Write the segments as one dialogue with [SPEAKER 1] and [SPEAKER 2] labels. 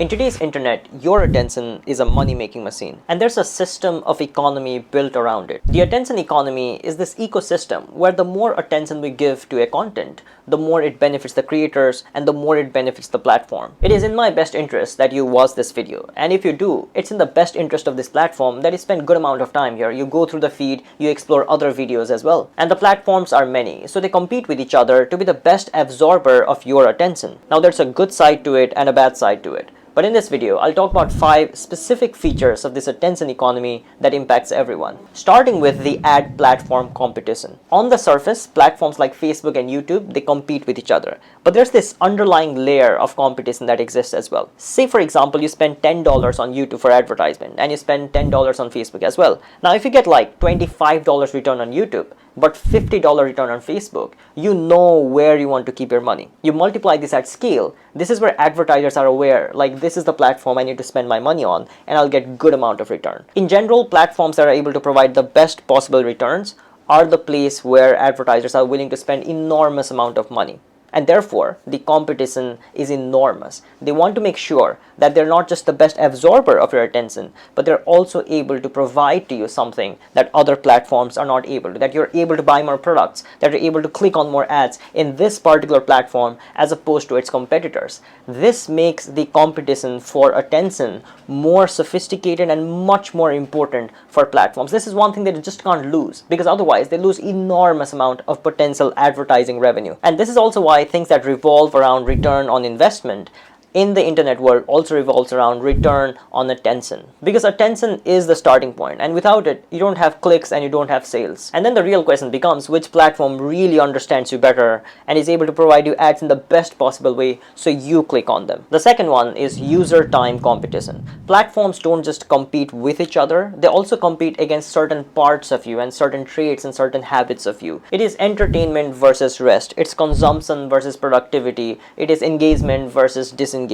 [SPEAKER 1] In today's internet, your attention is a money-making machine, and there's a system of economy built around it. The attention economy is this ecosystem where the more attention we give to a content, the more it benefits the creators and the more it benefits the platform. It is in my best interest that you watch this video, and if you do, it's in the best interest of this platform that you spend good amount of time here. You go through the feed, you explore other videos as well. And the platforms are many, so they compete with each other to be the best absorber of your attention. Now there's a good side to it and a bad side to it. But in this video, I'll talk about 5 specific features of this attention economy that impacts everyone. Starting with the ad platform competition. On the surface, platforms like Facebook and YouTube, they compete with each other. But there's this underlying layer of competition that exists as well. Say for example, you spend $10 on YouTube for advertisement and you spend $10 on Facebook as well. Now if you get like $25 return on YouTube, but $50 return on Facebook, you know where you want to keep your money. You multiply this at scale. This is where advertisers are aware, like this is the platform I need to spend my money on and I'll get good amount of return. In general, platforms that are able to provide the best possible returns are the place where advertisers are willing to spend enormous amount of money. And therefore, the competition is enormous. They want to make sure that they're not just the best absorber of your attention, but they're also able to provide to you something that other platforms are not able to, that you're able to buy more products, that you're able to click on more ads in this particular platform as opposed to its competitors. This makes the competition for attention more sophisticated and much more important for platforms. This is one thing that you just can't lose, because otherwise they lose enormous amount of potential advertising revenue. And this is also why things that revolve around return on investment in the internet world also revolves around return on attention, because attention is the starting point, and without it you don't have clicks and you don't have sales. And then the real question becomes which platform really understands you better and is able to provide you ads in the best possible way so you click on them. The second one is user time competition. Platforms don't just compete with each other, they also compete against certain parts of you and certain traits and certain habits of you. It is entertainment versus rest, it's consumption versus productivity, it is engagement versus disengagement.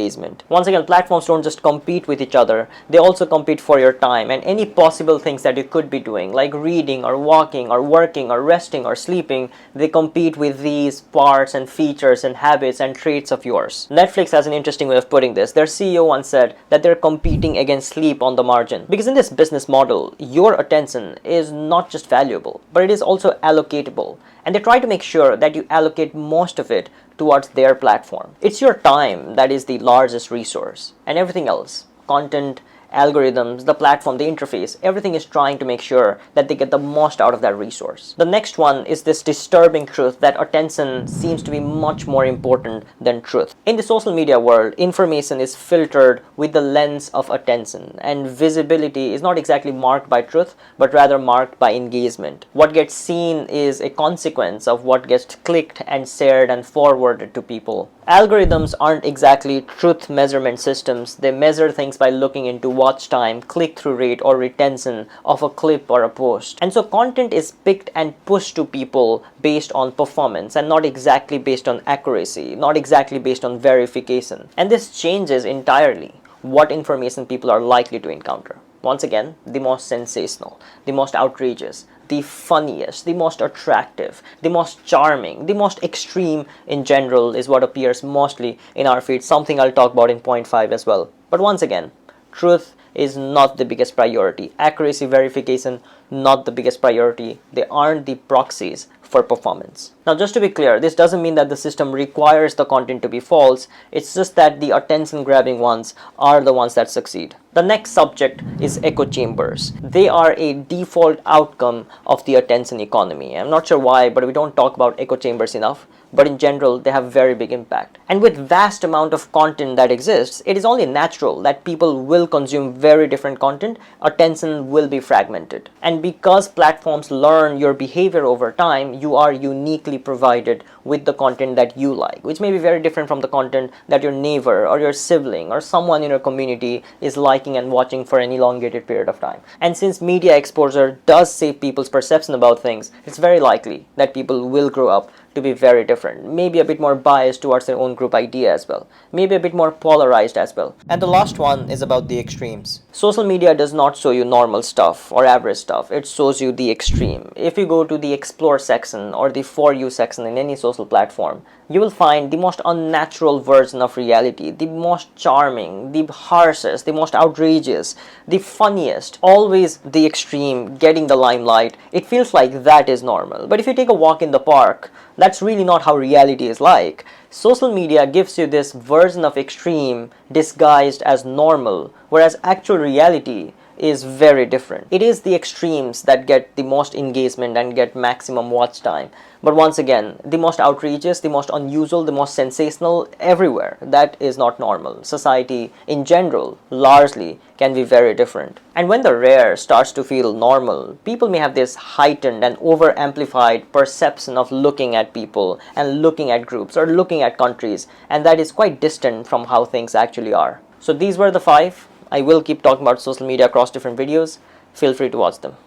[SPEAKER 1] Once again, platforms don't just compete with each other, they also compete for your time and any possible things that you could be doing, like reading or walking or working or resting or sleeping. They compete with these parts and features and habits and traits of yours. Netflix has an interesting way of putting this. Their CEO once said that they're competing against sleep on the margin, because in this business model, your attention is not just valuable, but it is also allocatable. And they try to make sure that you allocate most of it towards their platform. It's your time that is the largest resource, and everything else, content, algorithms, the platform, the interface, everything is trying to make sure that they get the most out of that resource. The next one is this disturbing truth that attention seems to be much more important than truth. In the social media world, information is filtered with the lens of attention, and visibility is not exactly marked by truth, but rather marked by engagement. What gets seen is a consequence of what gets clicked and shared and forwarded to people. Algorithms aren't exactly truth measurement systems. They measure things by looking into watch time, click-through rate, or retention of a clip or a post. And so content is picked and pushed to people based on performance and not exactly based on accuracy, not exactly based on verification. And this changes entirely what information people are likely to encounter. Once again, the most sensational, the most outrageous, the funniest, the most attractive, the most charming, the most extreme in general is what appears mostly in our feed, something I'll talk about in point 5 as well. But once again, truth is not the biggest priority. Accuracy, verification, not the biggest priority. They aren't the proxies for performance. Now, just to be clear, this doesn't mean that the system requires the content to be false. It's just that the attention-grabbing ones are the ones that succeed. The next subject is echo chambers. They are a default outcome of the attention economy. I'm not sure why, but we don't talk about echo chambers enough. But in general, they have very big impact. And with vast amount of content that exists, it is only natural that people will consume very different content. Attention will be fragmented. And because platforms learn your behavior over time, you are uniquely provided with the content that you like, which may be very different from the content that your neighbor or your sibling or someone in your community is liking and watching for an elongated period of time. And since media exposure does shape people's perception about things, it's very likely that people will grow up to be very different, maybe a bit more biased towards their own group idea as well, maybe a bit more polarized as well. And the last one is about the extremes. Social media does not show you normal stuff or average stuff, it shows you the extreme. If you go to the explore section or the for you section in any social platform, you will find the most unnatural version of reality, the most charming, the harshest, the most outrageous, the funniest, always the extreme getting the limelight. It feels like that is normal. But if you take a walk in the park, that's really not how reality is like. Social media gives you this version of extreme disguised as normal, whereas actual reality is very different. It is the extremes that get the most engagement and get maximum watch time. But once again, the most outrageous, the most unusual, the most sensational everywhere, that is not normal. Society in general, largely, can be very different. And when the rare starts to feel normal, people may have this heightened and over amplified perception of looking at people and looking at groups or looking at countries, and that is quite distant from how things actually are. So these were the 5. I will keep talking about social media across different videos. Feel free to watch them.